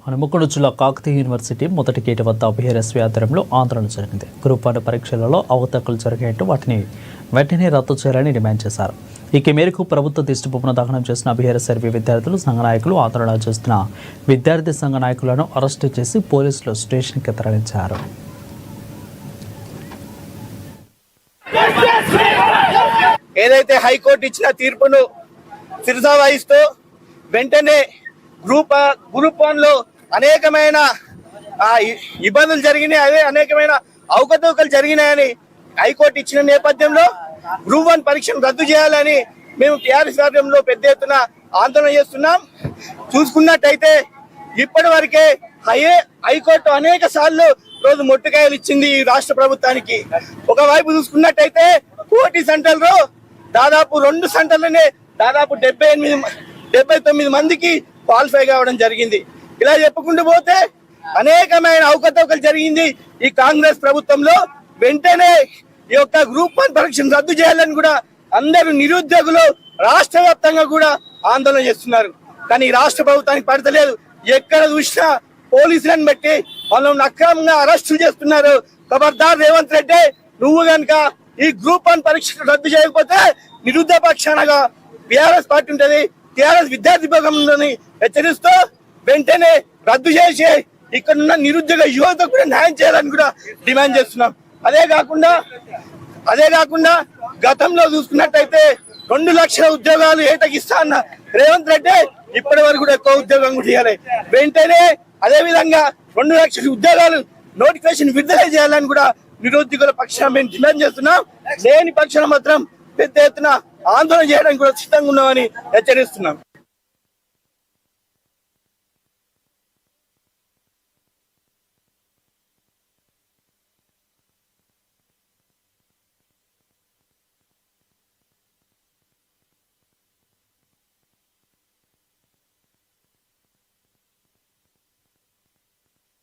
హనుమకొండ జిల్లా కాకతీయ యూనివర్సిటీ మొదటి గేటు వద్ద బీఆర్ఎస్ ఆధ్వర్యంలో ఆందోళన జరిగింది. గ్రూప్ 1 పరీక్షలలో అవకతవకలు జరిగినట్టు వాటిని వెంటనే రద్దు చేయాలని డిమాండ్ చేశారు. ఈ మేరకు ప్రభుత్వ దిష్టిబొమ్మను దహనం చేసిన బీఆర్ఎస్ విద్యార్థులు సంఘ నాయకులు ఆందోళన చేస్తున్న విద్యార్థి సంఘ నాయకులను అరెస్టు చేసి పోలీసులు స్టేషన్కి తరలించారు. ఏదైతే హైకోర్టు ఇచ్చిన తీర్పును శిరసా వహిస్తూ వెంటనే గ్రూప్ 1 లో అనేకమైన ఇబ్బందులు జరిగినాయి, అదే అనేకమైన అవకతవకలు జరిగినాయని హైకోర్టు ఇచ్చిన నేపథ్యంలో గ్రూప్ 1 పరీక్షను రద్దు చేయాలని మేము టీఆర్ఎస్ రాజ్యంలో పెద్ద ఎత్తున ఆందోళన చేస్తున్నాం. చూసుకున్నట్టయితే ఇప్పటి వరకే హైకోర్టు అనేక సార్లు రోజు మొట్టికాయలు ఇచ్చింది ఈ రాష్ట్ర ప్రభుత్వానికి. ఒకవైపు చూసుకున్నట్టయితే కోటి సెంటర్లో దాదాపు 2 సెంటర్లనే దాదాపు 79 మందికి క్వాలిఫై కావడం జరిగింది. ఇలా చెప్పుకుంటూ పోతే అనేకమైన అవకతవకలు జరిగింది ఈ కాంగ్రెస్ ప్రభుత్వంలో. వెంటనే ఈ యొక్క గ్రూప్ 1 పరీక్షను రద్దు చేయాలని కూడా అందరూ నిరుద్యోగులు రాష్ట్ర వ్యాప్తంగా కూడా ఆందోళన చేస్తున్నారు. కానీ రాష్ట్ర ప్రభుత్వానికి పడతలేదు. ఎక్కడ చూసినా పోలీసులను పెట్టి వాళ్ళని అక్రమంగా అరెస్టులు చేస్తున్నారు. ఖబర్దార్ రేవంత్ రెడ్డి, నువ్వు కనుక ఈ గ్రూప్ 1 పరీక్ష రద్దు చేయకపోతే నిరుద్యోగ పక్షానగా బీఆర్ఎస్ పార్టీ ఉంటుంది, టీఆర్ఎస్ విద్యార్థి విభాగం ఉందని హెచ్చరిస్తూ వెంటనే రద్దు చేసి ఇక్కడున్న నిరుద్యోగ యువతకు కూడా న్యాయం చేయాలని కూడా డిమాండ్ చేస్తున్నాం. అదే కాకుండా గతంలో చూసుకున్నట్టయితే 2 లక్షల ఉద్యోగాలు ఏటకిస్తా అన్న రేవంత్ రెడ్డి ఇప్పటి వరకు కూడా ఎక్కువ ఉద్యోగం కూడా చేయాలి. వెంటనే అదే విధంగా 2 లక్షల ఉద్యోగాలు నోటిఫికేషన్ విడుదల చేయాలని కూడా నిరుద్యోగుల పక్షాన మేము డిమాండ్ చేస్తున్నాం. లేని పక్షాన మాత్రం పెద్ద ఎత్తున ఆందోళన చేయడానికి కూడా సిద్ధంగా ఉన్నామని హెచ్చరిస్తున్నాం.